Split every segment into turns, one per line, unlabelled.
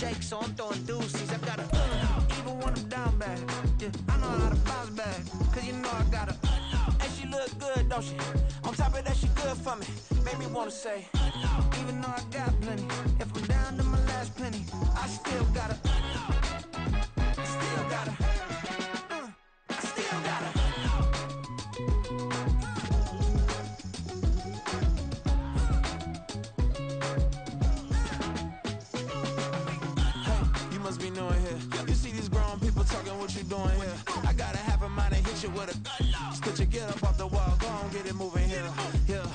mistakes, so I'm throwing deuces. I got even when I'm down bad. Yeah, I know how to bounce back, cause you know I got and she look good, don't she? On top of that, she good for me. Made me wanna say, even though I got plenty, if I'm down to my last penny, I still gotta, I still gotta, I still gotta. Hey, you must be new in here. You see these grown people talking, what you doing here? I gotta have a mind and hit you with a stitch you get up off the wall, go on, get it moving here. Yeah,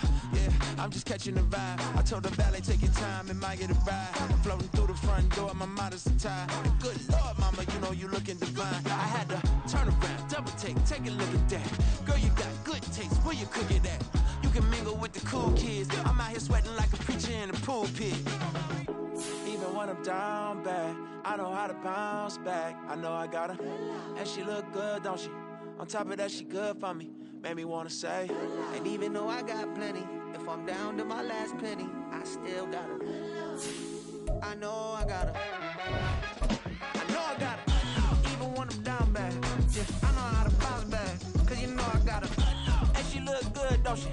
I'm just catching the vibe. I told the valet, take your time, it might get a ride. Floating through the front door, my modest attire. Good Lord, mama, you know you looking divine. I had to turn around, double take a look at that. Girl, you got good taste, where you cook it at? You can mingle with the cool kids. I'm out here sweating like a preacher in a pool pit. Even when I'm down bad, I know how to bounce back. I know I got her, and she look good, don't she? On top of that, she good for me. Made me wanna say, and even though I got plenty, if I'm down to my last penny, I still got her. I know I got her. I know I got her. Even when I'm down bad, yeah, I know how to bounce back, cause you know I got her. And she look good, don't she?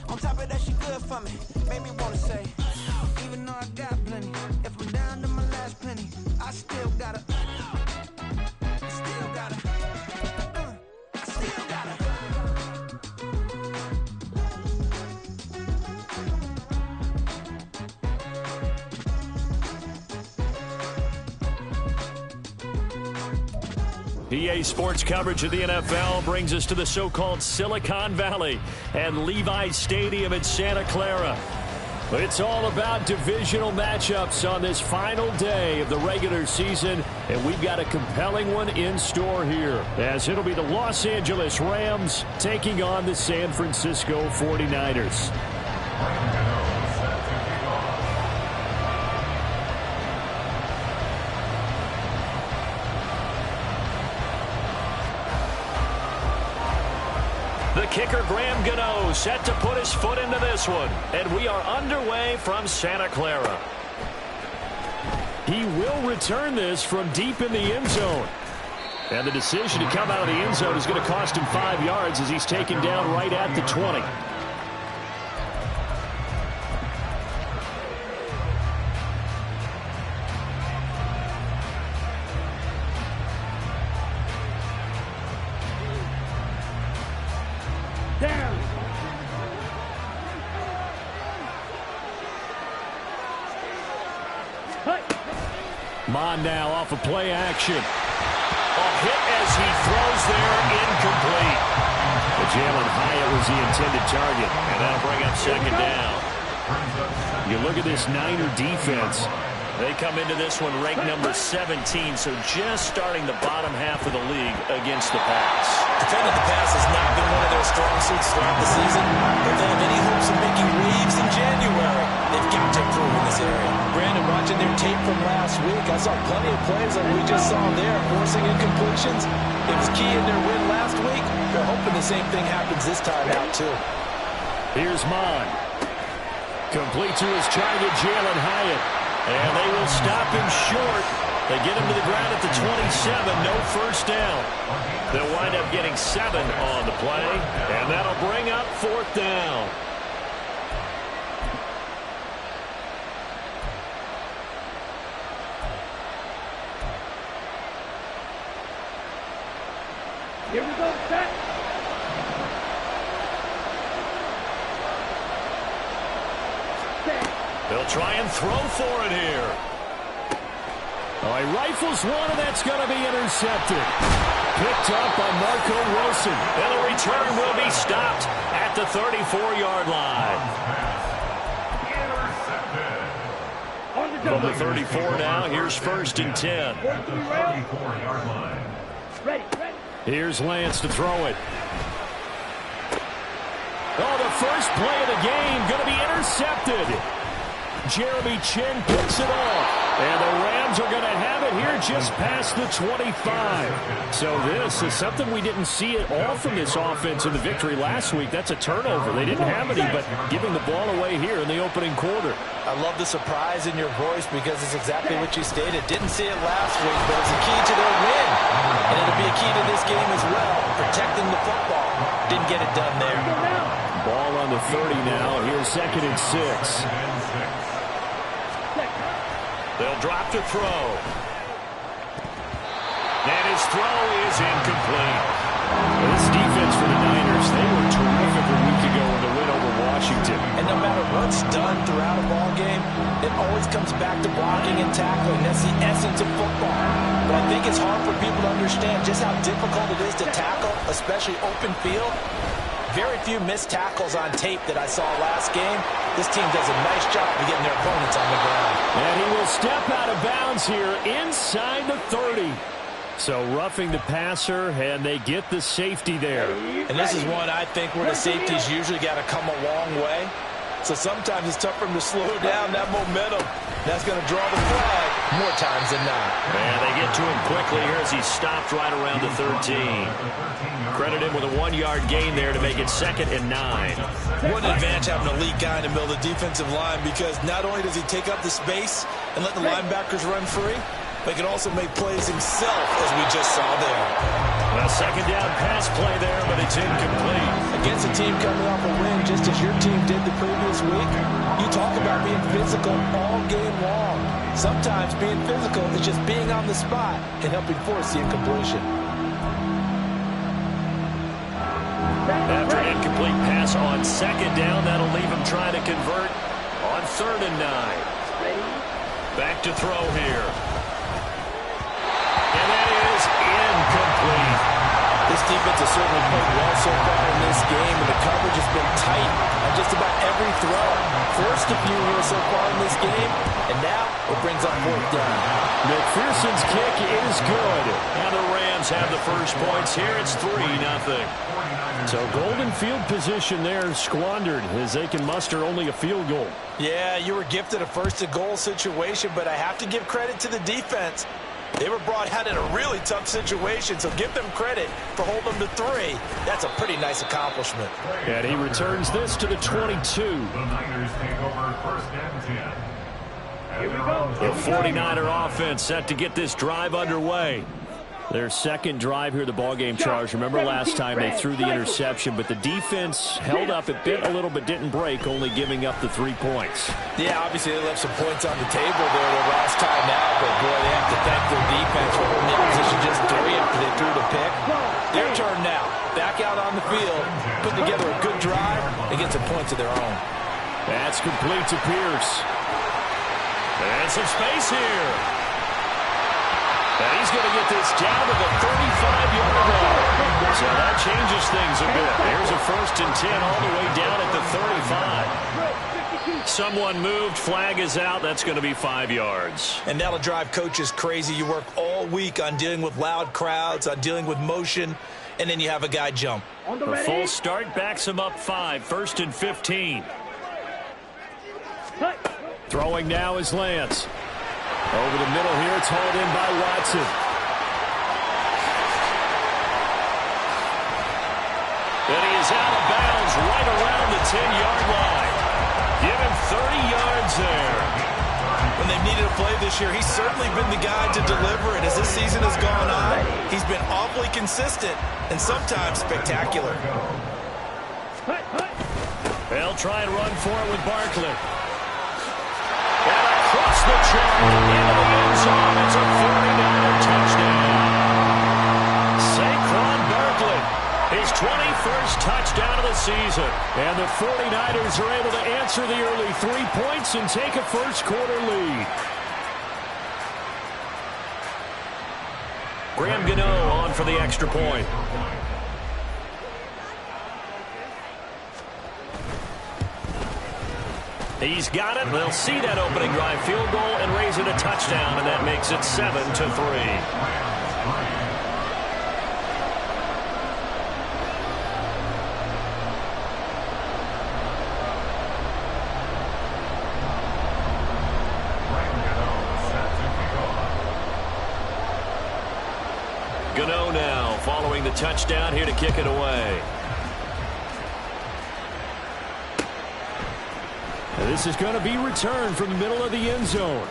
On top of that, she good for me. Made me wanna say, even though I got plenty, if I'm down to my last penny, I still got her. I still got her. I still got her.
PA Sports coverage of the NFL brings us to the so-called Silicon Valley and Levi's Stadium in Santa Clara. It's all about divisional matchups on this final day of the regular season, and we've got a compelling one in store here, as it'll be the Los Angeles Rams taking on the San Francisco 49ers. The kicker, Graham Gano, set to put his foot into this one. And we are underway from Santa Clara. He will return this from deep in the end zone. And the decision to come out of the end zone is going to cost him 5 yards as he's taken down right at the 20. Mond now off of play action. A hit as he throws there, incomplete. But Jalen Hyatt was the intended target, and that'll bring up second down. You look at this Niner defense. They come into this one ranked number 17, so just starting the bottom half of the league against the pass.
Defending the pass has not been one of their strong suits throughout the season. If they have any hopes of making waves in January, they've got to improve in this area. Brandon, watching their tape from last week, I saw plenty of plays like we just saw there, forcing incompletions. It was key in their win last week. They're hoping the same thing happens this time out, too.
Here's Mond. Complete to his target, Jalen Hyatt. And they will stop him short. They get him to the ground at the 27, no first down. They'll wind up getting 7 on the play, and that'll bring up 4th down.
Here we go, set.
They'll try and throw for it here. Oh, he rifles one, and that's going to be intercepted. Picked up by Marco Wilson. And the return will be stopped at the 34-yard line. From the 34 now, here's 1st and 10.
34-yard line. Ready.
Here's Lance to throw it. Oh, the first play of the game going to be intercepted. Jeremy Chin picks it off. And the Rams are going to have it here just past the 25. So this is something we didn't see at all from this offense in the victory last week. That's a turnover. They didn't have any, but giving the ball away here in the opening quarter.
I love the surprise in your voice because it's exactly what you stated. Didn't see it last week, but it's a key to their win. And it'll be a key to this game as well, protecting the football. Didn't get it done there.
Ball on the 30 now. Here's 2nd and 6. They'll drop to throw. And his throw is incomplete. This defense for the Niners, they were terrific a week ago in the win over Washington.
And no matter what's done throughout a ball game, it always comes back to blocking and tackling. That's the essence of football. But I think it's hard for people to understand just how difficult it is to tackle, especially open field. Very few missed tackles on tape that I saw last game. This team does a nice job of getting their opponents on the ground.
And he will step out of bounds here inside the 30. So roughing the passer, and they get the safety there.
And this is one I think where the safety's usually got to come a long way. So sometimes it's tough for him to slow down that momentum. That's going to draw the flag more times than not.
And they get to him quickly here as he stopped right around the 13. Credit him with a 1-yard gain there to make it 2nd and 9.
What an advantage having an elite guy in the middle of the defensive line, because not only does he take up the space and let the linebackers run free, but he can also make plays himself, as we just saw there.
Well, 2nd down pass play there, but it's incomplete.
Against a team coming off a win, just as your team did the previous week, you talk about being physical all game long. Sometimes being physical is just being on the spot and helping force the incompletion.
After an incomplete pass on 2nd down, that'll leave him trying to convert on 3rd and 9. Back to throw here. And that is incomplete.
This defense has certainly played well so far in this game, and the coverage has been tight on just about every throw. Forced a few here so far in this game, and now it brings up 4th down.
McPherson's kick is good. And the Rams have the first points here. It's 3-0. So golden field position there squandered as they can muster only a field goal.
Yeah, you were gifted a first-to-goal situation, but I have to give credit to the defense. They were brought out in a really tough situation, so give them credit for holding them to 3. That's a pretty nice accomplishment.
And he returns this to the 22.
The Niners take over 1st and 10.
Here we go. The 49er offense set to get this drive underway. Their 2nd drive here, the ballgame charge. Remember last time they threw the interception, but the defense held up. It bit a little but didn't break, only giving up the 3 points.
Yeah, obviously they left some points on the table there the last time out, but boy, they have to thank their defense for holding that position just 3 after they threw the pick. Their turn now. Back out on the field, put together a good drive, and get some points of their own.
That's complete to Pierce. And some space here. And he's going to get this down to the 35-yard line. So that changes things a bit. There's a 1st and 10 all the way down at the 35. Someone moved. Flag is out. That's going to be 5 yards.
And that'll drive coaches crazy. You work all week on dealing with loud crowds, on dealing with motion, and then you have a guy jump.
A full start backs him up 5. 1st and 15. Throwing now is Lance. Over the middle here, it's hauled in by Watson. And he is out of bounds right around the 10-yard line. Give him 30 yards there.
When they've needed a play this year, he's certainly been the guy to deliver it. As this season has gone on, he's been awfully consistent and sometimes spectacular.
They'll try and run for it with Barkley. And across the track into the end zone. It's a 49er touchdown. Saquon Barkley, his 21st touchdown of the season. And the 49ers are able to answer the early 3 points and take a first-quarter lead. Graham Gano on for the extra point. He's got it. They'll see that opening drive field goal and raise it a touchdown, and that makes it 7-3. Gano now following the touchdown here to kick it away. And this is going to be returned from the middle of the end zone.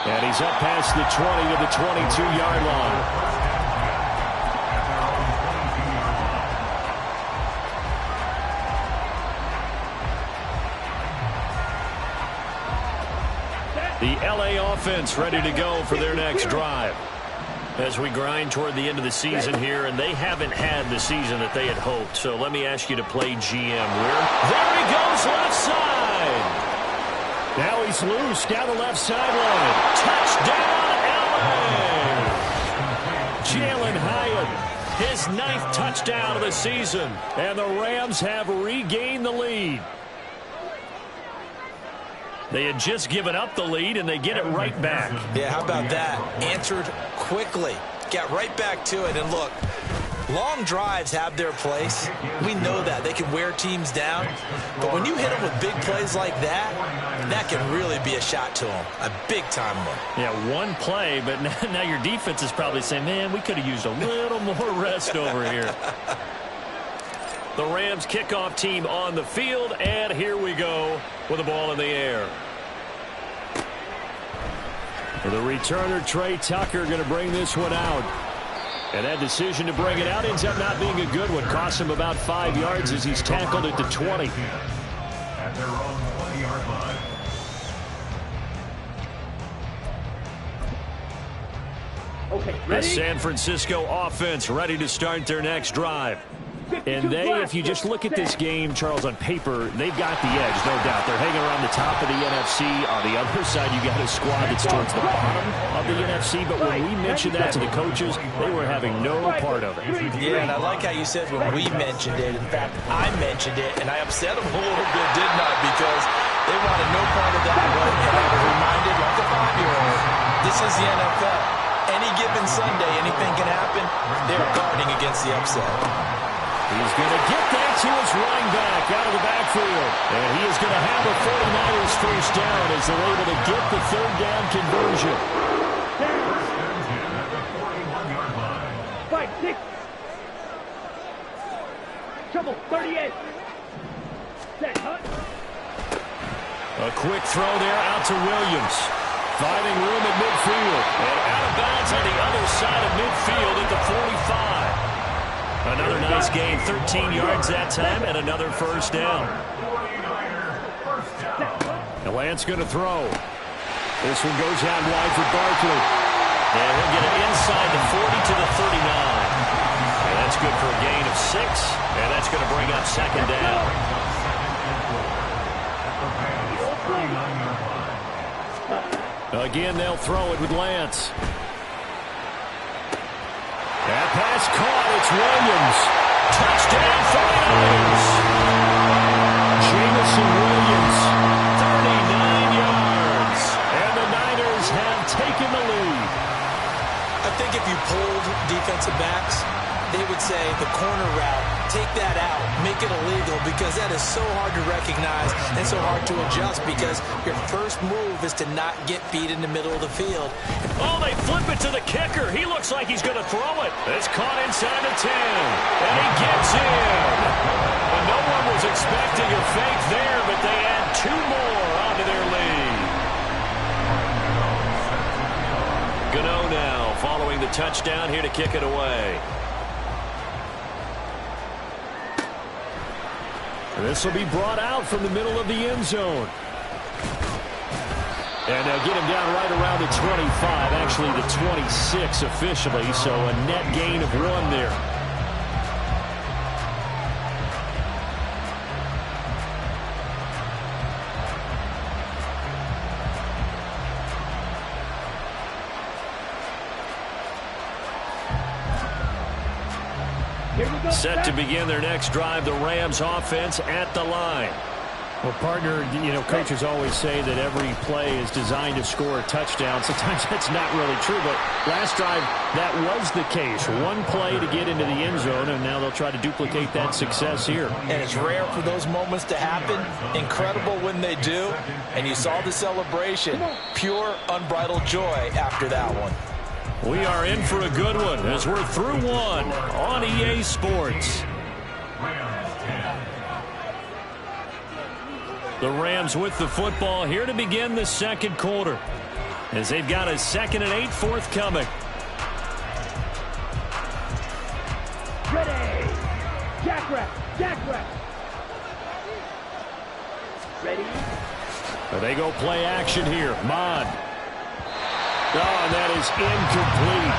And he's up past the 20 to the 22-yard line. The LA offense ready to go for their next drive. As we grind toward the end of the season here, and they haven't had the season that they had hoped. So let me ask you to play GM. There he goes, left side. Now he's loose down the left sideline. Touchdown, LA! Jalen Hyatt, his 9th touchdown of the season. And the Rams have regained the lead. They had just given up the lead, and they get it right back.
Yeah, how about that? Answered quickly. Got right back to it. And look, long drives have their place. We know that. They can wear teams down. But when you hit them with big plays like that, that can really be a shot to them. A big-time one.
Yeah, one play, but now your defense is probably saying, man, we could have used a little more rest over here. The Rams kickoff team on the field, and here we go with the ball in the air. The returner, Trey Tucker, going to bring this one out. And that decision to bring it out ends up not being a good one. Costs him about 5 yards as he's tackled at the 20.
At their own 20-yard line.
Okay, the San Francisco offense ready to start their next drive. And if you just look at this game, Charles, on paper, they've got the edge, no doubt. They're hanging around the top of the NFC. On the other side, you got a squad that's towards the bottom of the NFC. But when we mentioned that to the coaches, they were having no part of it.
Yeah, and I like how you said when we mentioned it. In fact, I mentioned it, and I upset them a little bit, didn't I? Because they wanted no part of that one. And I was reminded, like a 5-year-old, this is the NFL. Any given Sunday, anything can happen. They're guarding against the upset.
He's going to get that to his running back out of the backfield. And he is going to have a 49ers first down as they're able to get the third down conversion.
5-6. Trouble, 38. Set, hut.
A quick throw there out to Williams. Finding room at midfield. And out of bounds on the other side of midfield at the 45. Another nice gain, 13 yards that time, and another first down. And Lance going to throw. This one goes out wide for Barkley. And he'll get it inside the 40 to the 39. And that's good for a gain of 6, and that's going to bring up second down. Again, they'll throw it with Lance. That pass caught. It's Williams. Touchdown, 49ers. Jameson Williams, 39 yards. And the Niners have taken the lead.
I think if you polled defensive backs, they would say the corner route, take that out, make it illegal, because that is so hard to recognize and so hard to adjust, because your first move is to not get beat in the middle of the field.
Oh, they flip it to the kicker. He looks like he's going to throw it. It's caught inside the 10, and he gets in. And no one was expecting a fake there, but they add 2 more onto their lead. Gano now following the touchdown here to kick it away. This will be brought out from the middle of the end zone. And they'll get him down right around the 25, actually the 26 officially, so a net gain of 1 there. Set to begin their next drive, the Rams offense at the line. Well, partner, coaches always say that every play is designed to score a touchdown. Sometimes that's not really true, but last drive, that was the case. 1 play to get into the end zone, and now they'll try to duplicate that success here.
And it's rare for those moments to happen. Incredible when they do. And you saw the celebration. Pure, unbridled joy after that one.
We are in for a good one as we're through one on EA Sports. The Rams with the football here to begin the second quarter as they've got a 2nd and 8 forthcoming.
Ready. Jackrack. Ready.
They go play action here. Mon. Oh, and that is incomplete.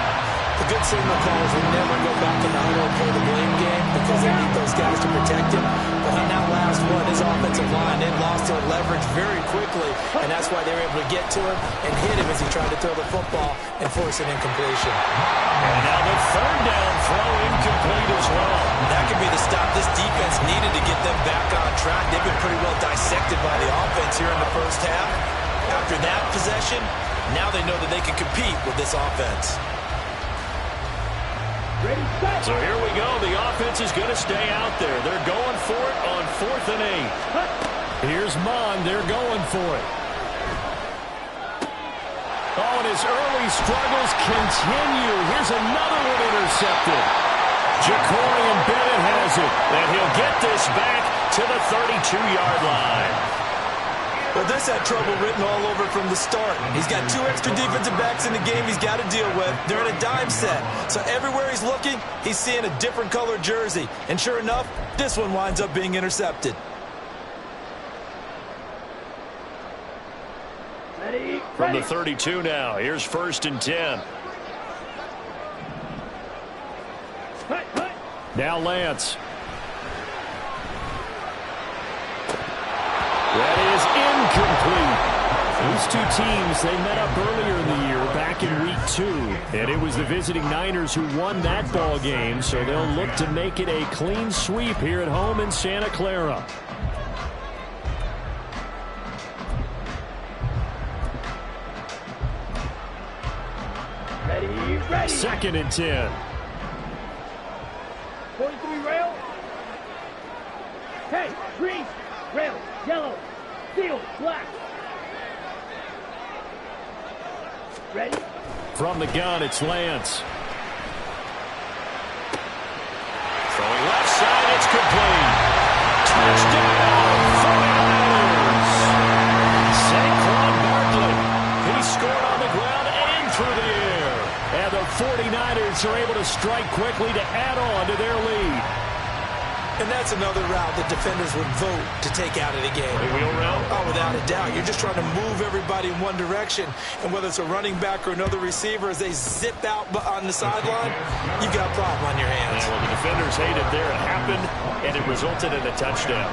The good signal callers will never go back in the huddle and play the blame game because they need those guys to protect him. But on that last one, his offensive line, they lost their leverage very quickly, and that's why they were able to get to him and hit him as he tried to throw the football and force an incompletion.
And now the 3rd down throw incomplete as well.
That could be the stop this defense needed to get them back on track. They've been pretty well dissected by the offense here in the first half. After that possession, now they know that they can compete with this offense.
Ready, set.
So here we go. The offense is going to stay out there. They're going for it on 4th and 8. Here's Mon. They're going for it. Oh, and his early struggles continue. Here's another one intercepted. Ja'Cory Bennett has it, and he'll get this back to the 32-yard line.
Well, this had trouble written all over from the start. He's got 2 extra defensive backs in the game he's got to deal with. They're in a dime set. So everywhere he's looking, he's seeing a different color jersey. And sure enough, this one winds up being intercepted.
Ready.
From the 32 now, here's 1st and 10.
Hut.
Now Lance. That is incomplete. These two teams, they met up earlier in the year, back in week 2. And it was the visiting Niners who won that ball game, so they'll look to make it a clean sweep here at home in Santa Clara.
Ready.
2nd and 10.
43 rail. Hey, green, rail, yellow, steel, black. Ready?
From the gun, it's Lance. Throwing left side, it's complete. Touchdown, 49ers. Saquon Barkley. He scored on the ground and through the air. And the 49ers are able to strike quickly to add on to their lead.
And that's another route that defenders would vote to take out of the game.
A wheel route?
Oh, without a doubt. You're just trying to move everybody in one direction. And whether it's a running back or another receiver, as they zip out on the sideline, you've got a problem on your hands.
And well, the defenders hate it there. It happened, and it resulted in a touchdown.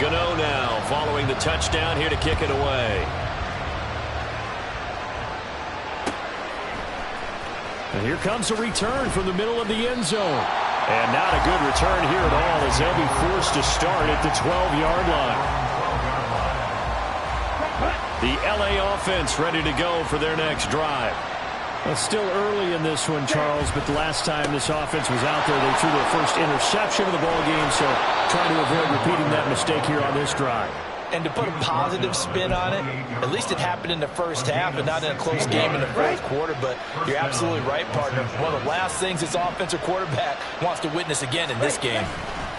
Gano now following the touchdown here to kick it away. And here comes a return from the middle of the end zone. And not a good return here at all as they'll be forced to start at the 12-yard line. The LA offense ready to go for their next drive. It's still early in this one, Charles, but the last time this offense was out there, they threw their first interception of the ball game, so trying to avoid repeating that mistake here on this drive.
And to put a positive spin on it, at least it happened in the first half and not in a close game in the fourth quarter. But you're absolutely right, partner. One of the last things this offensive quarterback wants to witness again in this game.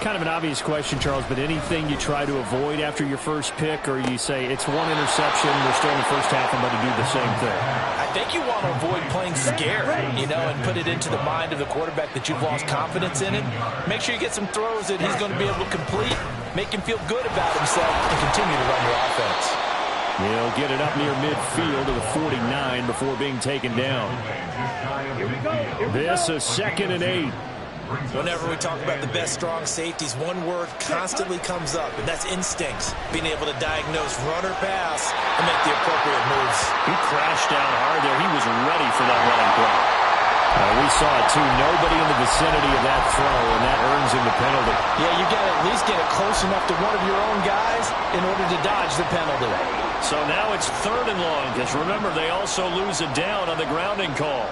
Kind of an obvious question, Charles, but anything you try to avoid after your first pick, or you say it's one interception, we're still in the first half, I'm going to do the same thing?
I think you want to avoid playing scared, and put it into the mind of the quarterback that you've lost confidence in him. Make sure you get some throws that he's going to be able to complete, make him feel good about himself, and continue to run your offense.
He'll get it up near midfield to the 49 before being taken down.
Here we go.
This is 2nd and 8.
Whenever we talk about the best strong safeties, one word constantly comes up, and that's instincts. Being able to diagnose run or pass and make the appropriate moves.
He crashed down hard there. He was ready for that running play. We saw it, too. Nobody in the vicinity of that throw, and that earns him the penalty.
Yeah, you got to at least get it close enough to one of your own guys in order to dodge the penalty.
So now it's 3rd and long, because remember, they also lose a down on the grounding call.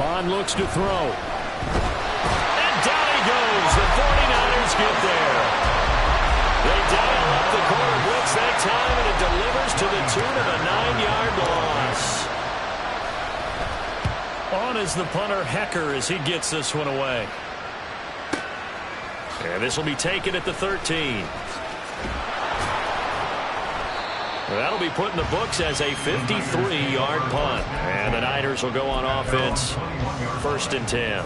Mon looks to throw. And down he goes. The 49ers get there. time, and it delivers to the tune of a 9-yard loss. On is the punter, Hecker, as he gets this one away. And this will be taken at the 13. That'll be put in the books as a 53-yard punt. And the Niners will go on offense. 1st and 10.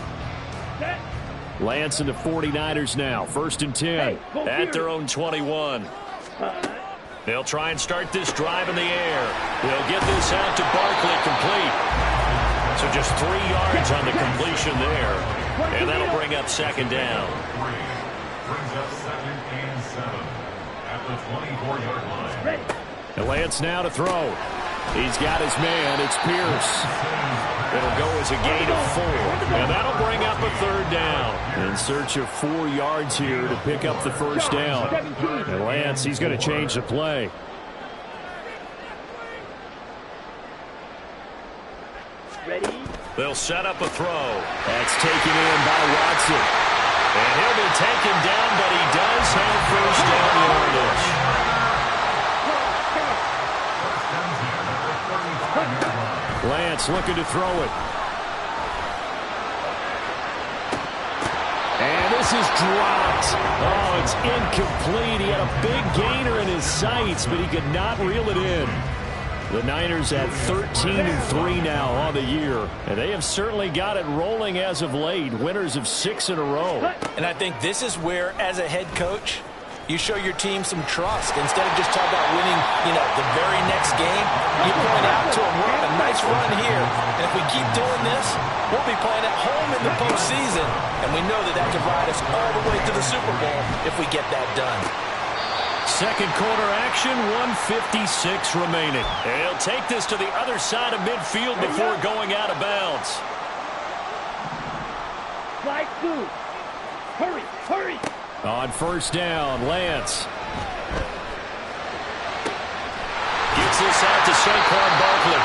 Lance and the 49ers now. 1st and 10 at their own 21. They'll try and start this drive in the air. They'll get this out to Barkley, complete. So just 3 yards on the completion there. And that'll bring up 2nd down.
Brings up 2nd and 7 at the 24-yard line.
And Lance now to throw. He's got his man. It's Pierce. It'll go as a gain of 4. And that'll bring up a 3rd down. In search of 4 yards here to pick up the 1st down. And Lance, he's going to change the play.
Ready?
They'll set up a throw. That's taken in by Watson. And he'll be taken down, but he does have 1st down yardage. Lance looking to throw it. And this is dropped. Oh, it's incomplete. He had a big gainer in his sights, but he could not reel it in. The Niners at 13-3 now on the year, and they have certainly got it rolling as of late. Winners of 6 in a row.
And I think this is where, as a head coach, you show your team some trust. Instead of just talking about winning, the very next game, you point out to them, we're on a nice run here, and if we keep doing this, we'll be playing at home in the postseason, and we know that could ride us all the way to the Super Bowl if we get that done.
Second quarter action, 1:56 remaining. And he'll take this to the other side of midfield before going out of bounds.
Slide through. Hurry, hurry.
On 1st down, Lance gets this out to Saquon Barkley.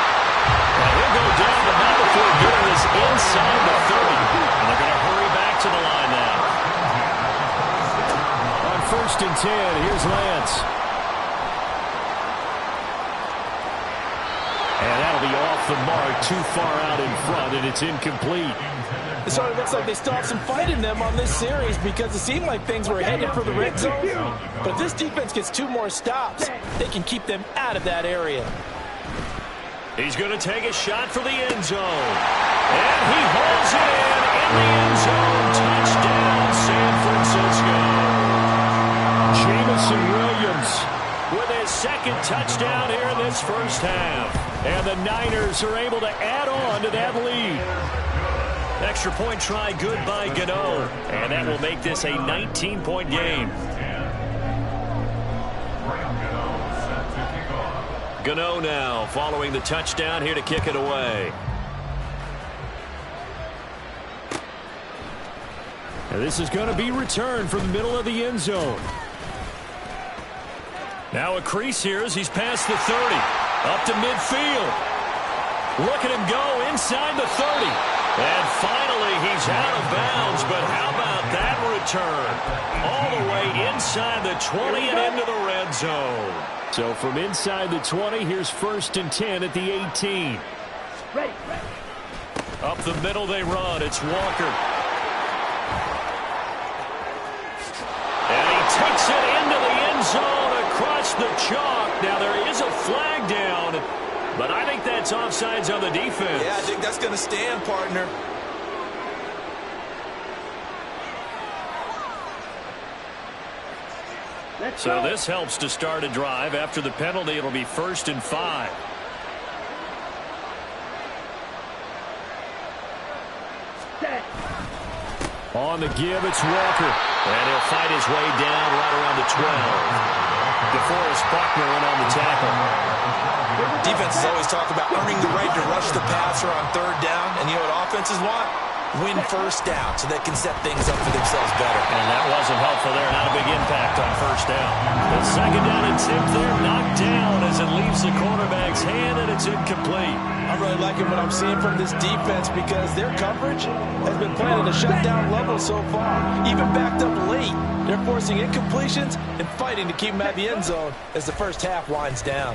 And he'll go down, but not before getting this inside the 30. And they're going to hurry back to the line now. On 1st and 10, here's Lance. And that'll be off the mark, too far out in front, and it's incomplete.
It sort of looks like they still have some fight in them on this series because it seemed like things were headed for the red zone. But if this defense gets 2 more stops, they can keep them out of that area.
He's going to take a shot for the end zone. And he hauls it in the end zone. Touchdown, San Francisco. Jameson Williams with his 2nd touchdown here in this 1st half. And the Niners are able to add on to that lead. Extra point try good by Gano. And that will make this a 19-point game. Gano now following the touchdown here to kick it away. And this is going to be returned from the middle of the end zone. Now a crease here as he's past the 30. Up to midfield. Look at him go inside the 30. And finally he's out of bounds, but how about that return? All the way inside the 20 and into the red zone. So from inside the 20, here's 1st and 10 at the 18.
Ready.
Up the middle they run. It's Walker. And he takes it into the end zone across the chalk. Now there is a flag down, but I think that's offsides on the defense.
Yeah, I think that's going to stand, partner.
So this helps to start a drive. After the penalty, it'll be 1st and 5. On the give, it's Walker. And he'll fight his way down right around the 12. DeForest Buckner in on the tackle.
Defenses always talk about earning the right to rush the passer on 3rd down. And you know what offenses want? Win 1st down so they can set things up for themselves better.
And that wasn't helpful there. Not a big impact on 1st down. The 2nd down attempt there knocked down as it leaves the quarterback's hand, and it's incomplete.
I'm really liking what I'm seeing from this defense because their coverage has been playing at a shutdown level so far. Even backed up late, They're forcing incompletions and fighting to keep them at the end zone as the first half winds down.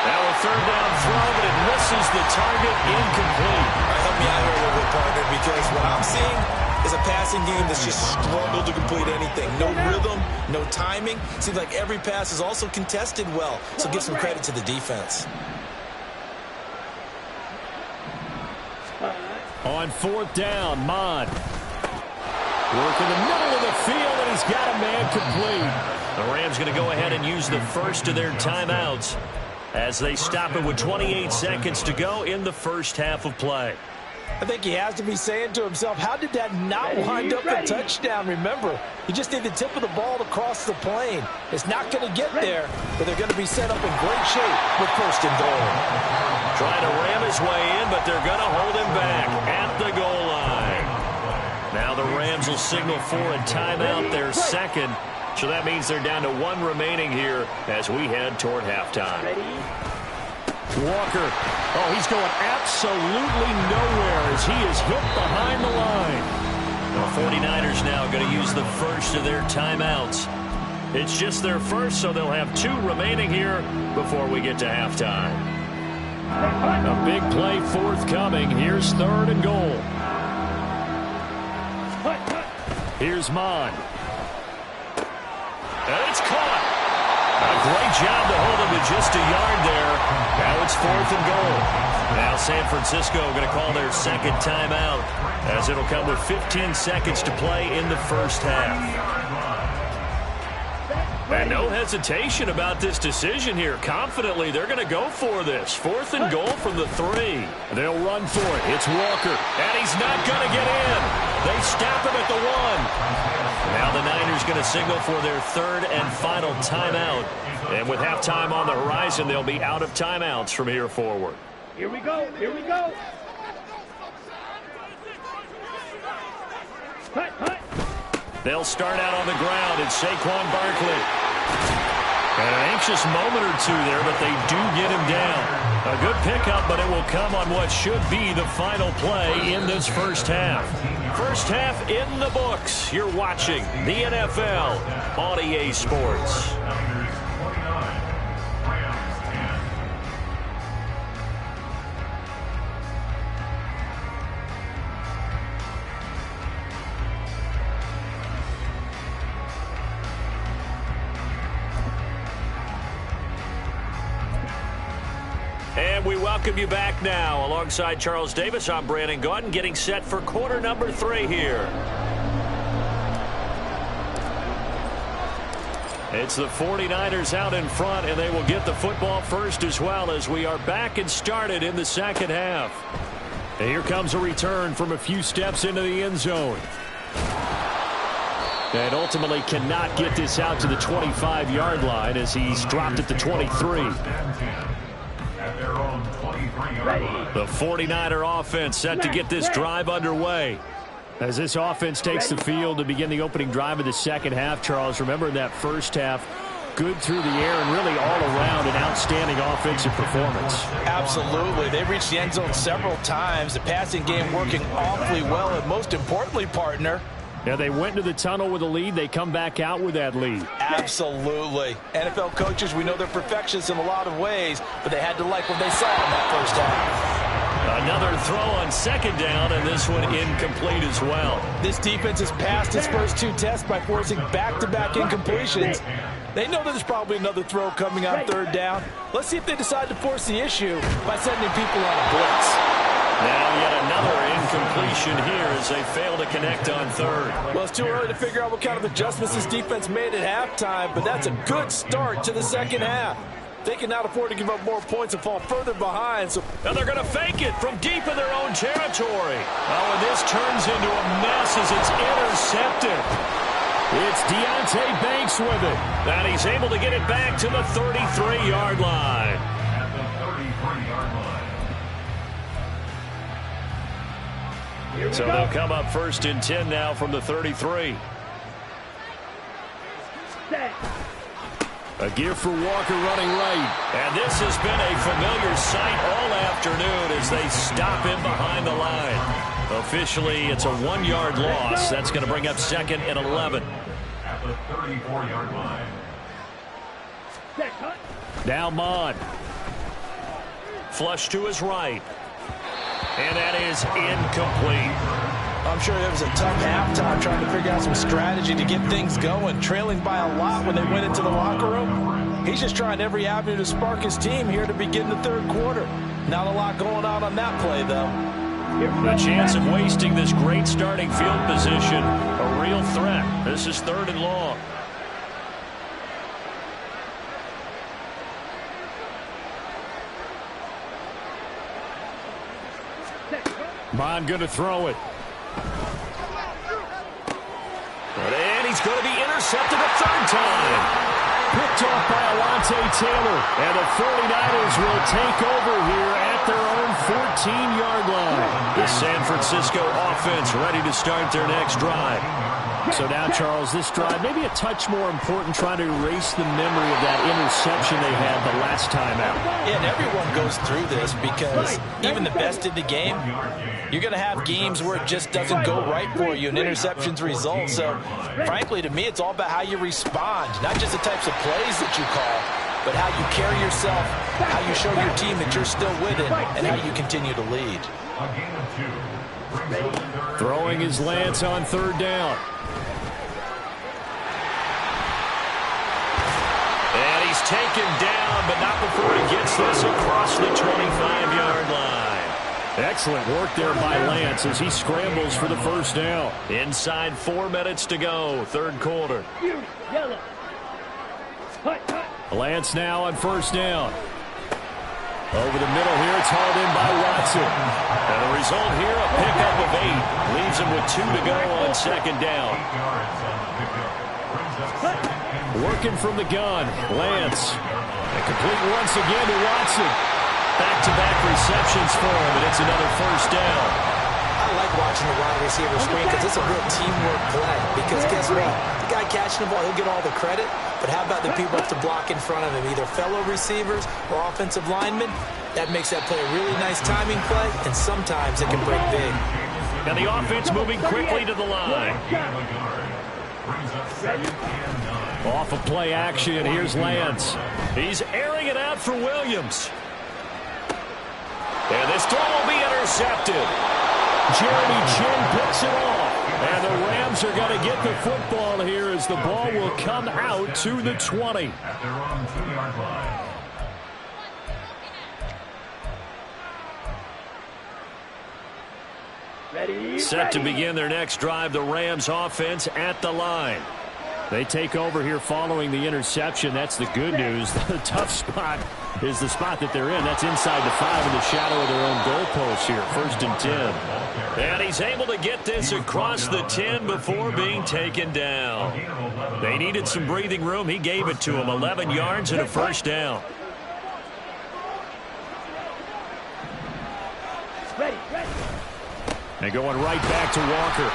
Now a third down throw, but it misses the target, incomplete.
Help me out here a little bit, partner, because what I'm seeing is a passing game that's just struggled to complete anything. No rhythm, no timing. Seems like every pass is also contested well, so give some credit to the defense.
On fourth down, Mond. Work in the middle of the field, and he's got a man complete. The Rams going to go ahead and use the first of their timeouts as they stop it with 28 seconds to go in the first half of play.
I think he has to be saying to himself, how did that not wind up a touchdown? Remember, you just need the tip of the ball to cross the plane. It's not going to get there, but they're going to be set up in great shape with first and goal.
Trying to ram his way in, but they're going to hold him back at the goal line. Now the Rams will signal for a timeout, their second. So that means they're down to one remaining here as we head toward halftime. Walker. Oh, he's going absolutely nowhere as he is hit behind the line. The 49ers now going to use the first of their timeouts. It's just their first, so they'll have two remaining here before we get to halftime. A big play forthcoming. Here's third and goal. Here's Mond. And it's caught. A great job to hold him to just a yard there. Now it's fourth and goal. Now San Francisco going to call their second timeout as it'll come with 15 seconds to play in the first half. And no hesitation about this decision here. Confidently, they're going to go for this. Fourth and goal from the 3. They'll run for it. It's Walker. And he's not going to get in. They stop him at the 1. Now the Niners going to signal for their third and final timeout. And with halftime on the horizon, they'll be out of timeouts from here forward.
Here we go. Here we go. Hut, hut.
They'll start out on the ground. It's Saquon Barkley. An anxious moment or two there, but they do get him down. A good pickup, but it will come on what should be the final play in this first half. First half in the books. You're watching the NFL on EA Sports. And we welcome you back now. Alongside Charles Davis, I'm Brandon Gaudin, getting set for quarter number 3 here. It's the 49ers out in front, and they will get the football first as well as we are back and started in the second half. And here comes a return from a few steps into the end zone. And ultimately cannot get this out to the 25-yard line as he's dropped at the 23. The 49er offense set to get this drive underway. As this offense takes the field to begin the opening drive of the second half, Charles, remember in that first half, good through the air and really all around an outstanding offensive performance.
Absolutely. They reached the end zone several times. The passing game working awfully well, and most importantly, partner,
yeah, they went into the tunnel with a lead. They come back out with that lead.
Absolutely. NFL coaches, we know they're perfectionists in a lot of ways, but they had to like what they saw in that first half.
Another throw on second down, and this one incomplete as well.
This defense has passed its first 2 tests by forcing back-to-back incompletions. They know there's probably another throw coming on third down. Let's see if they decide to force the issue by sending people on a blitz.
Now yet another incompletion here as they fail to connect on third.
Well, it's too early to figure out what kind of adjustments this defense made at halftime, but that's a good start to the second half. They cannot afford to give up more points and fall further behind. So
now they're going to fake it from deep in their own territory. Oh, and this turns into a mess as it's intercepted. It's Deonte Banks with it. And he's able to get it back to the 33-yard line.
At the 33-yard line.
So they'll come up first and 10 now from the 33. A give for Walker running right. And this has been a familiar sight all afternoon as they stop him behind the line. Officially, it's a 1-yard loss. That's going to bring up 2nd and 11.
At the 34-yard line.
Now Mond. Flush to his right. And that is incomplete.
I'm sure it was a tough halftime trying to figure out some strategy to get things going. Trailing by a lot when they went into the locker room. He's just trying every avenue to spark his team here to begin the third quarter. Not a lot going on that play, though.
The chance of wasting this great starting field position, a real threat. This is 3rd and long. Mond going to throw it. And he's going to be intercepted a 3rd time. Picked off by Alontae Taylor. And the 49ers will take over here at their own 14-yard line. The San Francisco offense ready to start their next drive. So now, Charles, this drive maybe a touch more important, trying to erase the memory of that interception they had the last time out.
Yeah, and everyone goes through this because even the best in the game, you're going to have games where it just doesn't go right for you and interceptions result. So, frankly, to me, it's all about how you respond, not just the types of plays that you call, but how you carry yourself, how you show your team that you're still with it, and how you continue to lead.
Throwing is Lance on 3rd down. And he's taken down, but not before he gets this across the 25-yard line. Excellent work there by Lance as he scrambles for the 1st down. Inside 4 minutes to go, 3rd quarter. Lance now on 1st down. Over the middle here, it's hauled in by Watson. And the result here, a pickup of 8. Leaves him with 2 to go on 2nd down. Working from the gun, Lance. And complete once again to Watson. Back-to-back receptions for him, and it's another 1st down.
I like watching the wide receiver screen because it's a real teamwork play. Because guess what? The guy catching the ball, he'll get all the credit. But how about the people up to block in front of him, either fellow receivers or offensive linemen? That makes that play a really nice timing play, and sometimes it can break big.
And the offense moving quickly to the line. Off of play action, here's Lance. He's airing it out for Williams. And this throw will be intercepted. Jeremy Chinn picks it off. And the Rams are going to get the football here as the ball will come out to the 20.
At their own 2-yard line.
Set to begin their next drive, the Rams offense at the line. They take over here following the interception. That's the good news. The tough spot is the spot that they're in. That's inside the 5 in the shadow of their own goalpost here. 1st and 10. And he's able to get this across the 10 before being taken down. They needed some breathing room. He gave it to them. 11 yards and a 1st down. And going right back to Walker.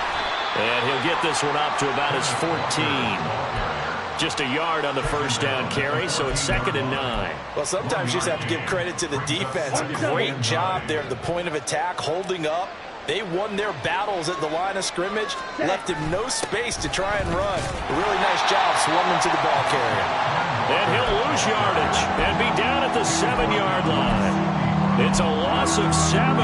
And he'll get this one up to about his 14. Just a yard on the 1st down carry, so it's 2nd and 9.
Well, sometimes you just have to give credit to the defense. Great job there at the point of attack, holding up. They won their battles at the line of scrimmage, left him no space to try and run. A really nice job swarming to the ball carrier.
And he'll lose yardage and be down at the 7-yard line. It's a loss of 7.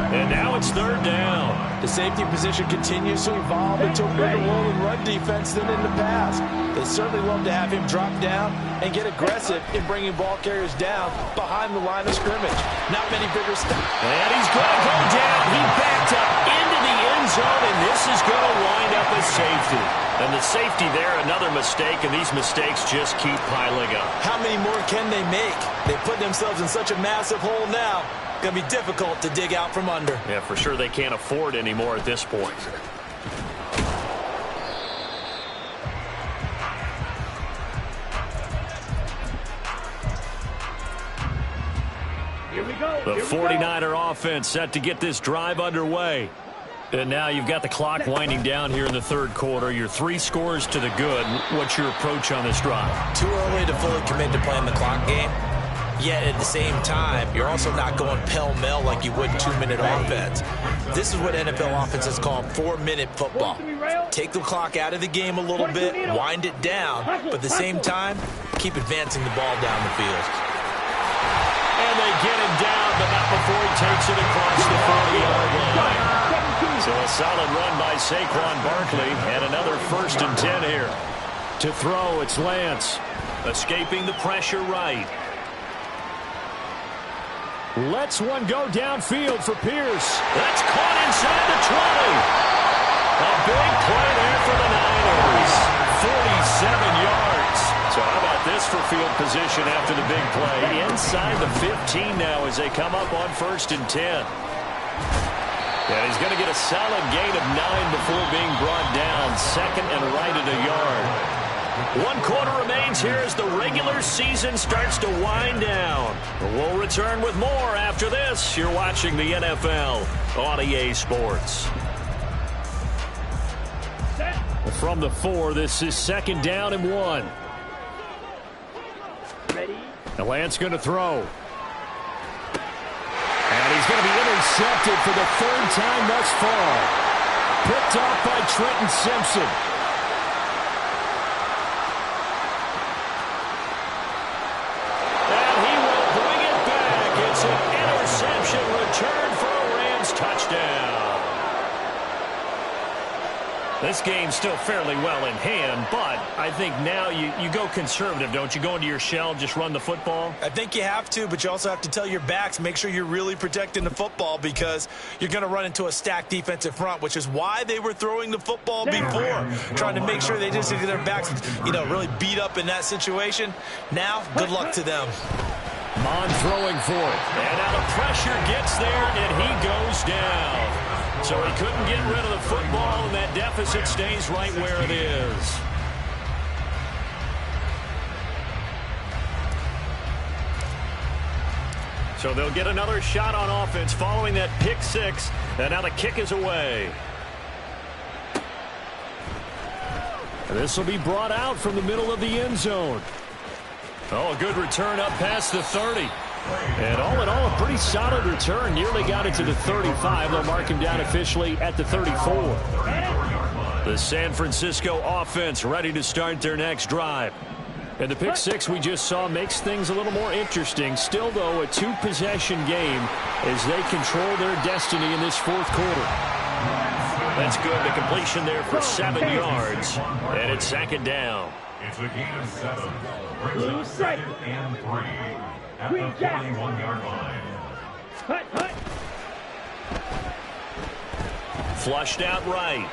And now it's 3rd down.
The safety position continues to evolve into a bigger role in run defense than in the past. They certainly love to have him drop down and get aggressive in bringing ball carriers down behind the line of scrimmage. Not many bigger steps.
And he's going to go down. He backed up into the end zone, and this is going to wind up a safety. And the safety there, another mistake, and these mistakes just keep piling up.
How many more can they make? They put themselves in such a massive hole now. Going to be difficult to dig out from under.
Yeah, for sure they can't afford anymore at this point.
Here we go.
The 49er offense set to get this drive underway. And now you've got the clock winding down here in the 3rd quarter. Your 3 scores to the good. What's your approach on this drive?
Too early to fully commit to playing the clock game. Yet at the same time, you're also not going pell-mell like you would 2-minute offense. This is what NFL offenses call 4-minute football. Take the clock out of the game a little bit, wind it down, but at the same time, keep advancing the ball down the field.
And they get him down, but not before he takes it across the 40-yard line. So a solid run by Saquon Barkley, and another 1st and 10 here. To throw, it's Lance. Escaping the pressure right. Lets one go downfield for Pierce. That's caught inside the 20. A big play there for the Niners. 47 yards. So how about this for field position after the big play? Inside the 15 now as they come up on 1st and 10. And he's going to get a solid gain of 9 before being brought down. 2nd and right at a yard. 1 quarter remains here as the regular season starts to wind down. We'll return with more after this. You're watching the NFL on EA Sports. From the 4, this is 2nd down and 1.
Ready?
The Lance going to throw. And he's going to be intercepted for the 3rd time thus far. Picked off by Trenton Simpson. And he will bring it back. It's an interception return for a Rams touchdown. This game's still fairly well in hand, but I think now you go conservative, don't you? Go into your shell, just run the football?
I think you have to, but you also have to tell your backs, make sure you're really protecting the football because you're going to run into a stacked defensive front, which is why they were throwing the football before, trying to make sure they just get their backs, really beat up in that situation. Now, good luck to them.
Mond throwing for it. And now the pressure gets there, and he goes down. So he couldn't get rid of the football, and that deficit stays right where it is. So they'll get another shot on offense following that pick 6, and now the kick is away. This will be brought out from the middle of the end zone. Oh, a good return up past the 30. And all in all, a pretty solid return. Nearly got it to the 35. They'll mark him down officially at the 34. The San Francisco offense ready to start their next drive. And the pick 6 we just saw makes things a little more interesting. Still, though, a 2-possession game as they control their destiny in this 4th quarter. That's good. The completion there for 7 yards. And it's 2nd down.
It's a gain of 7. Brings up 2nd and 3 at the 21-yard line.
Hut.
Flushed out right.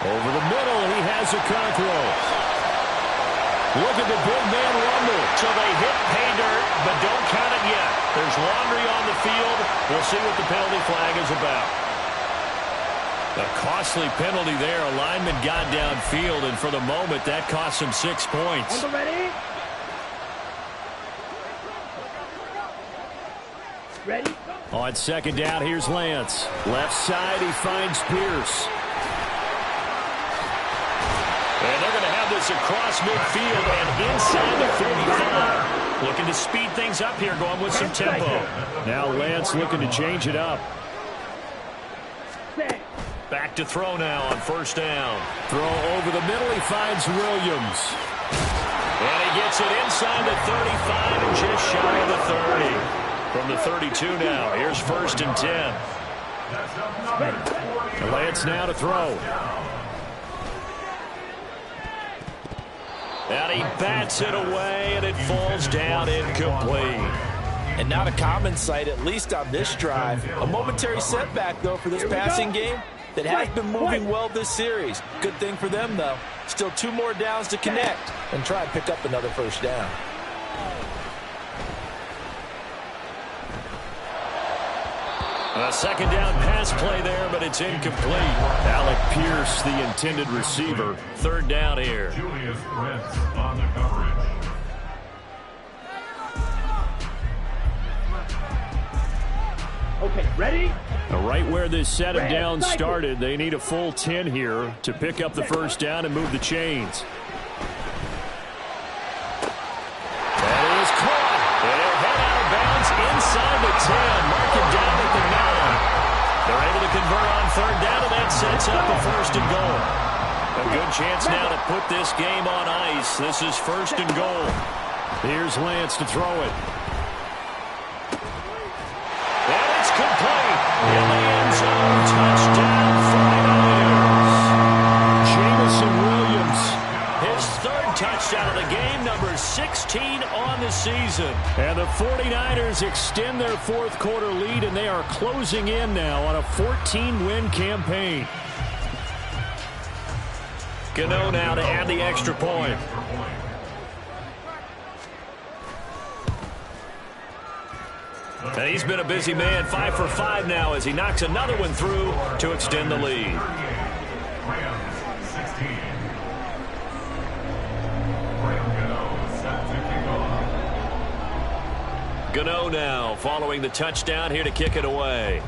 Over the middle, he has a Conqueror. Look at the big man rumble. So they hit pay dirt, but don't count it yet. There's laundry on the field. We'll see what the penalty flag is about. A costly penalty there. A lineman got downfield, and for the moment, that cost him 6 points.
Ready?
On 2nd down, here's Lance. Left side, he finds Pierce. And they're going to have this across midfield and inside the 45. Looking to speed things up here, going with some tempo. Now Lance looking to change it up. Back to throw now on 1st down. Throw over the middle, he finds Williams. And he gets it inside the 35 and just shy of the 30. From the 32 now, here's 1st and 10. Lance now to throw. And he bats it away, and it falls down incomplete.
And not a common sight, at least on this drive. A momentary setback, though, for this passing game that has been moving well this series. Good thing for them, though. Still 2 more downs to connect and try and pick up another 1st down.
A 2nd down pass play there, but it's incomplete. Alec Pierce, the intended receiver. 3rd down here.
Julius Prince on the coverage.
Okay, ready?
Right where this set him down started, they need a full 10 here to pick up the 1st down and move the chains. sets up a 1st and goal. A good chance now to put this game on ice. This is 1st and goal. Here's Lance to throw it. And it's complete. In the end zone, touchdown 49ers. Jamison Williams, his 3rd touchdown of the game, number 16 on the season. And the 49ers extend their 4th quarter lead, and they are closing in now on a 14-win campaign. Gano now to add the extra point. And he's been a busy man, 5 for 5 now as he knocks another one through to extend the lead.
Rams 16. Graham Gano set to kick off.
Gano now following the touchdown here to kick it away.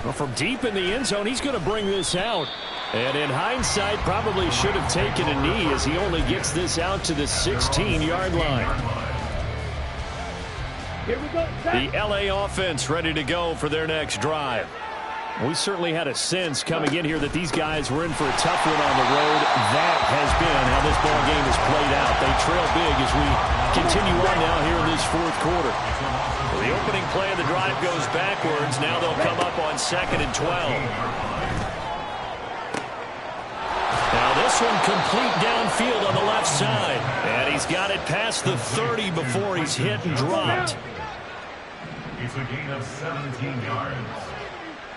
Well, from deep in the end zone, he's going to bring this out. And in hindsight, probably should have taken a knee as he only gets this out to the 16-yard line.
Here we go.
The LA offense ready to go for their next drive. We certainly had a sense coming in here that these guys were in for a tough one on the road. That has been how this ball game has played out. They trail big as we continue on now here in this 4th quarter. The opening play of the drive goes backwards. Now they'll come up on 2nd and 12. Now this one complete downfield on the left side. And he's got it past the 30 before he's hit and dropped.
It's a gain of 17 yards.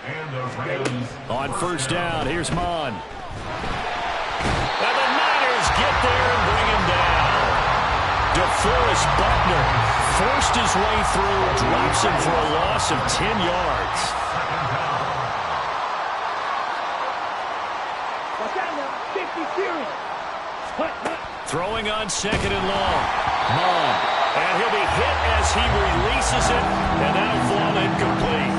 And the Rams
on 1st down, here's Mon. And the Niners get there and bring him down. DeForest Buckner forced his way through, drops him for a loss of 10 yards. Throwing on 2nd and long. Mon. And he'll be hit as he releases it, and that'll fall incomplete.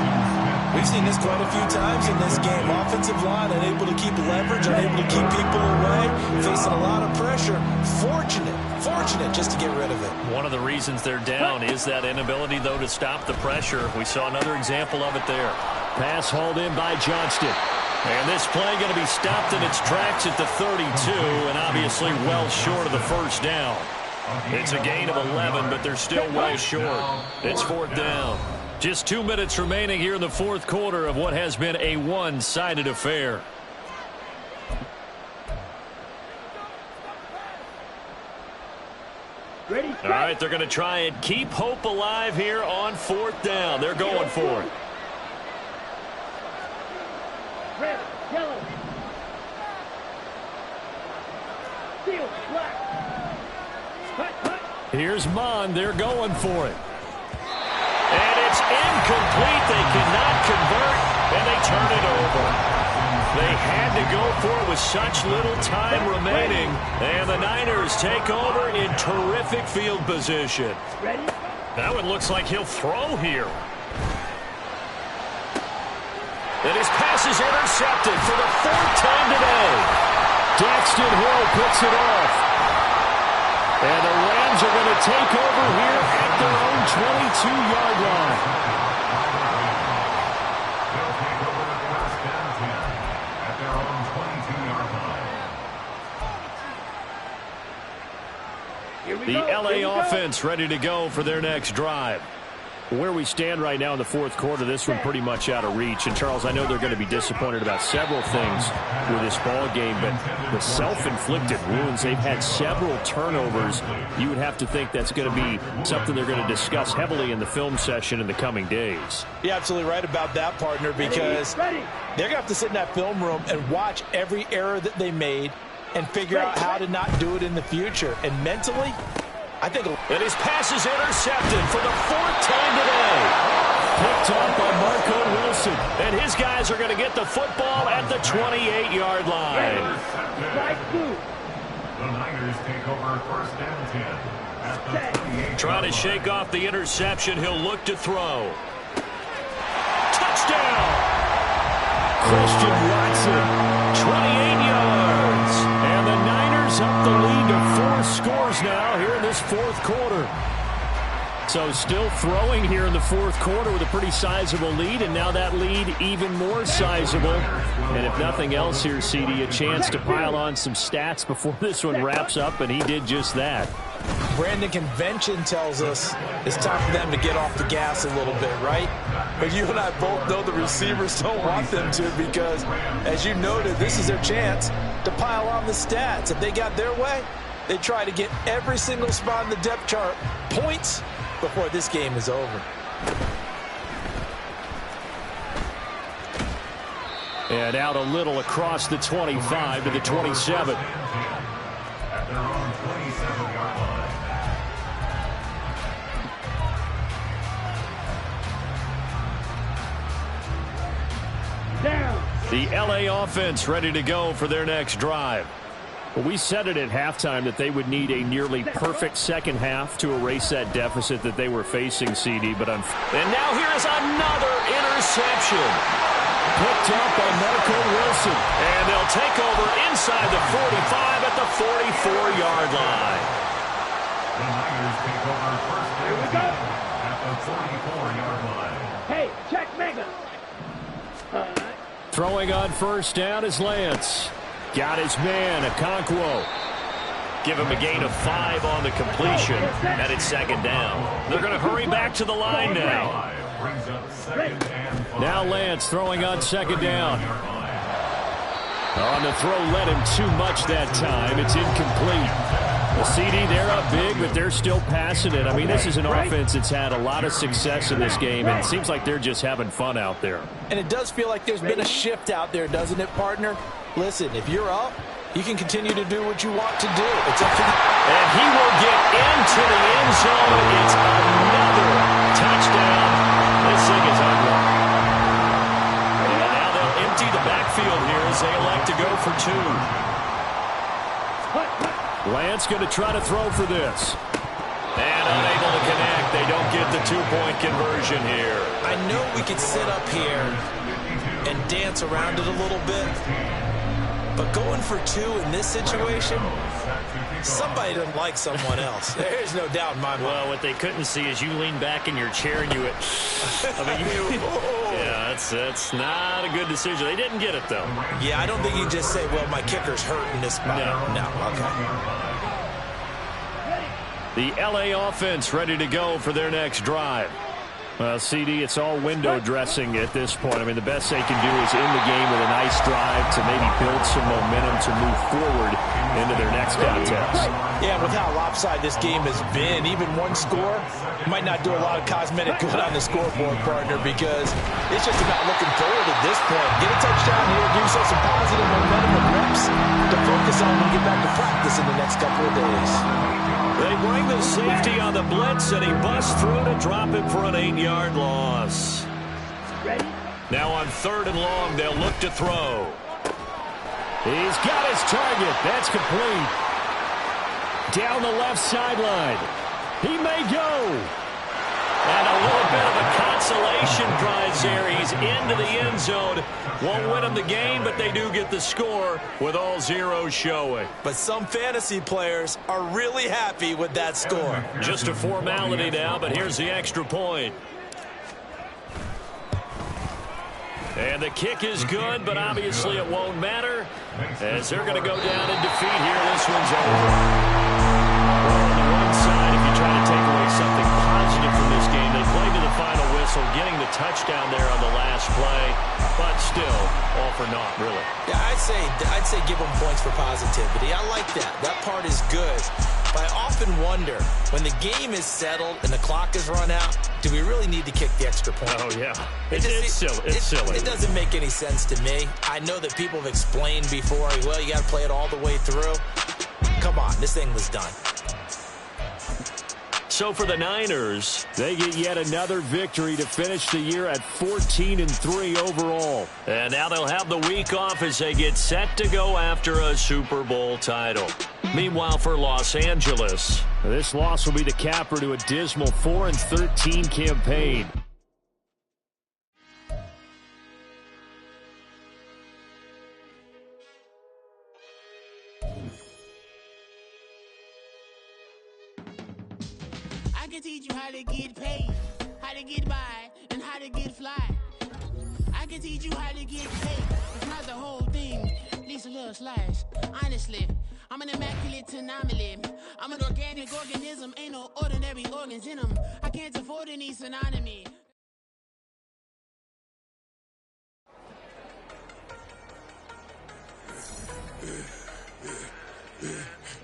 We've seen this quite a few times in this game. Offensive line unable to keep leverage, unable to keep people away, facing a lot of pressure. Fortunate just to get rid of it.
One of the reasons they're down is that inability, though, to stop the pressure. We saw another example of it there. Pass hauled in by Johnston. And this play going to be stopped in its tracks at the 32, and obviously well short of the 1st down. It's a gain of 11, but they're still well short. It's 4th down. Just 2 minutes remaining here in the 4th quarter of what has been a one-sided affair. All right, they're going to try and keep hope alive here on 4th down. They're going for it.
Red, yellow. Steel, black. Cut.
Here's Mon. They're going for it. And it's incomplete. They cannot convert, and they turn it over. They had to go for it with such little time remaining, and the Niners take over in terrific field position.
Ready?
That one looks like he'll throw here. And his pass is intercepted for the 4th time today. Daxton Hill puts it off. And the Rams are going to take over here at their own 22-yard line.
will take over 1st and 10 at their own 22-yard line.
The LA offense ready to go for their next drive. Where we stand right now in the 4th quarter, this one pretty much out of reach. And, Charles, I know they're going to be disappointed about several things with this ball game, but the self-inflicted wounds, they've had several turnovers. You would have to think that's going to be something they're going to discuss heavily in the film session in the coming days.
You're absolutely right about that, partner, because they're going to have to sit in that film room and watch every error that they made and figure out how to not do it in the future. And mentally, I think...
And his pass is intercepted for the 4th time today. Picked off by Marco Wilson. And his guys are going to get the football at the 28-yard line.
The Niners take over 1st and 10 at the 28.
Trying to shake off the interception. He'll look to throw. Touchdown! Christian Watson, 28 yards. And the Niners up the lead to 4 scores now here in this 4th quarter. So still throwing here in the fourth quarter with a pretty sizable lead, and now that lead even more sizable. And if nothing else here, CD, a chance to pile on some stats before this one wraps up, and he did just that.
Brandon, convention tells us it's time for them to get off the gas a little bit, right? But you and I both know the receivers don't want them to because, as you noted, this is their chance to pile on the stats. If they got their way, they try to get every single spot in the depth chart points before this game is over.
And out a little across the 25 to the 27.
At their own 27-yard line.
Down.
The LA offense ready to go for their next drive. Well, we said it at halftime that they would need a nearly perfect second half to erase that deficit that they were facing, CD. But and now here's another interception. Picked up by Marco Wilson. And they'll take over inside the 45 at the 44-yard line.
The Niners take over first and 10 at the 44-yard line.
Hey, check Mega.
Throwing on first down is Lance. Got his man, Okonkwo. Give him a gain of 5 on the completion, and it's second down. They're going to hurry back to the line now.
Brings up second and 5.
Now Lance throwing on second down. On the throw led him too much that time. It's incomplete. The CD, they're up big, but they're still passing it. I mean, this is an offense that's had a lot of success in this game, and it seems like they're just having fun out there.
And it does feel like there's been a shift out there, doesn't it, partner? Listen, if you're up, you can continue to do what you want to do. It's up to the...
And he will get into the end zone. It's another touchdown. This thing is ugly. And now they'll empty the backfield here as they elect to go for 2. Lance going to try to throw for this. And unable to connect. They don't get the 2-point conversion here.
I know we could sit up here and dance around it a little bit, but going for 2 in this situation, somebody doesn't like someone else. There's no doubt in my mind.
Well, what they couldn't see is you lean back in your chair and you went, yeah, that's not a good decision. They didn't get it, though.
Yeah, I don't think you just say, well, my kicker's hurt in this spot. No, okay.
The LA offense ready to go for their next drive. Well, CD, it's all window dressing at this point. I mean, the best they can do is end the game with a nice drive to maybe build some momentum to move forward into their next contest.
Yeah, with how lopsided this game has been, even one score might not do a lot of cosmetic good on the scoreboard, partner, because it's just about looking forward at this point. Get a touchdown here, give yourself some positive momentum and reps to focus on when you get back to practice in the next couple of days.
They bring the safety on the blitz, and he busts through to drop him for an 8-yard loss.
Ready?
Now on 3rd and long, they'll look to throw. He's got his target. That's complete. Down the left sideline. He may go. And a little bit of a consolation prize there. He's into the end zone. Won't win them the game, but they do get the score with all zeros showing.
But some fantasy players are really happy with that score.
Just a formality now, but here's the extra point. And the kick is good, but obviously it won't matter as they're going to go down in defeat here. This one's over. Well, on the one side, if you try to take away something positive from this game, they played to the final whistle, getting the touchdown there on the last play, but still all for naught, really.
Yeah, I'd say give them points for positivity. I like that. That part is good. But I often wonder, when the game is settled and the clock is run out, do we really need to kick the extra point?
Oh, yeah. It's silly. It's silly.
It doesn't make any sense to me. I know that people have explained before, well, you got to play it all the way through. Come on, this thing was done.
So for the Niners, they get yet another victory to finish the year at 14-3 overall. And now they'll have the week off as they get set to go after a Super Bowl title. Meanwhile, for Los Angeles, this loss will be the capper to a dismal 4-13 campaign.
can teach you how to get paid, how to get by, and how to get fly. I can teach you how to get paid. It's not the whole thing, at least a little slice. Honestly, I'm an immaculate anomaly. I'm an organic organism, ain't no ordinary organs in them. I can't afford any synonymy.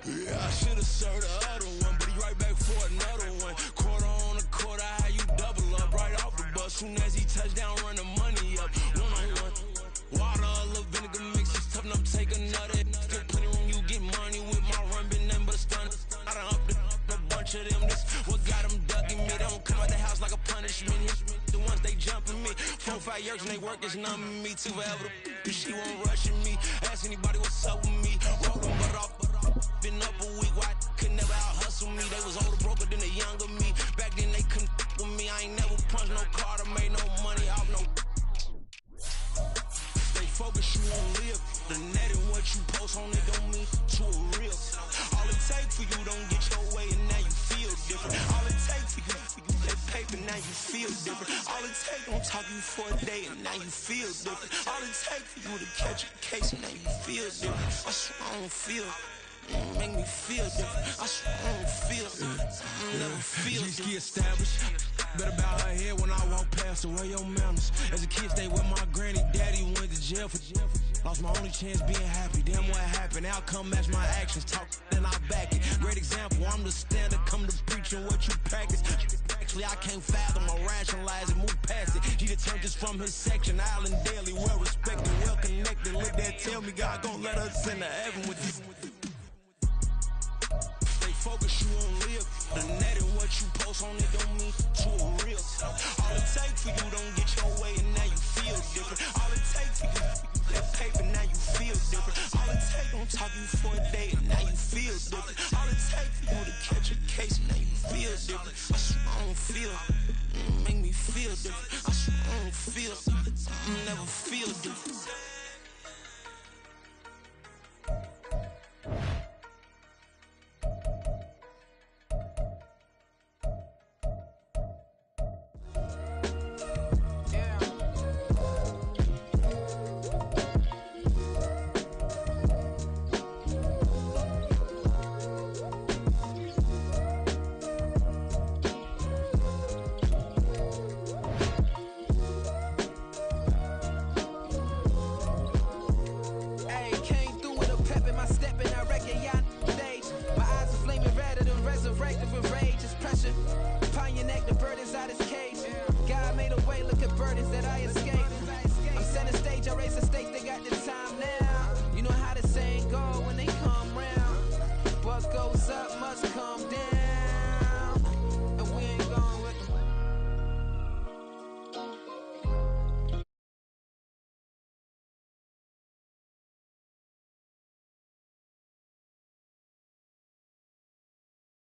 Yeah, I should've served the other one, but he right back for another one. Quarter on a quarter, how you double up right off the bus. Soon as he touch down, run the money up. One-on-one. Water, a little vinegar mix, it's tough enough, take another. Get plenty room, you get money with my run, been nothing but a stun. I done up a bunch of them, this what got them ducking me. They don't come out the house like a punishment. The ones they jumping me. 4-5 years and they work is numbing me. Too forever, the she won't rushing me. Ask anybody what's up with me. Rolling but off. Been up a week, why could never out hustle me? They was older, broker than the younger me. Back then they couldn't with me. I ain't never punched no card or made no money off no. They focus, you won't live. The net and what you post on it don't mean to a real. All it take for you don't get your way and now you feel different. All it take for you that paper, now you feel different. All it take don't talk you for a day and now you feel different. All it take for you to catch a case and now you feel different. I swear I don't feel make me feel different. I swear I don't feel never feel different. Established. Better bow her head when I walk past her. Where your manners? As a kid, stayed with my granny. Daddy went to jail for lost my only chance being happy. Damn, what happened? Outcome match my actions. Talk then I back it. Great example. I'm the standard. Come to preaching what you practice. Actually, I can't fathom or rationalize it. Move past it. He determined just from his section. Island daily, well respected, well connected. Look there, tell me God gon' let us into heaven with this. Focus, you won't live. The net and what you post on it don't mean to a real. All it take for you don't get your way and now you feel different. All it take for you that paper, now you feel different. All it take don't talk you for a day and now you feel different. All it take for you to catch a case and now you feel different. I swear I don't feel make me feel different. I swear I don't feel never feel different.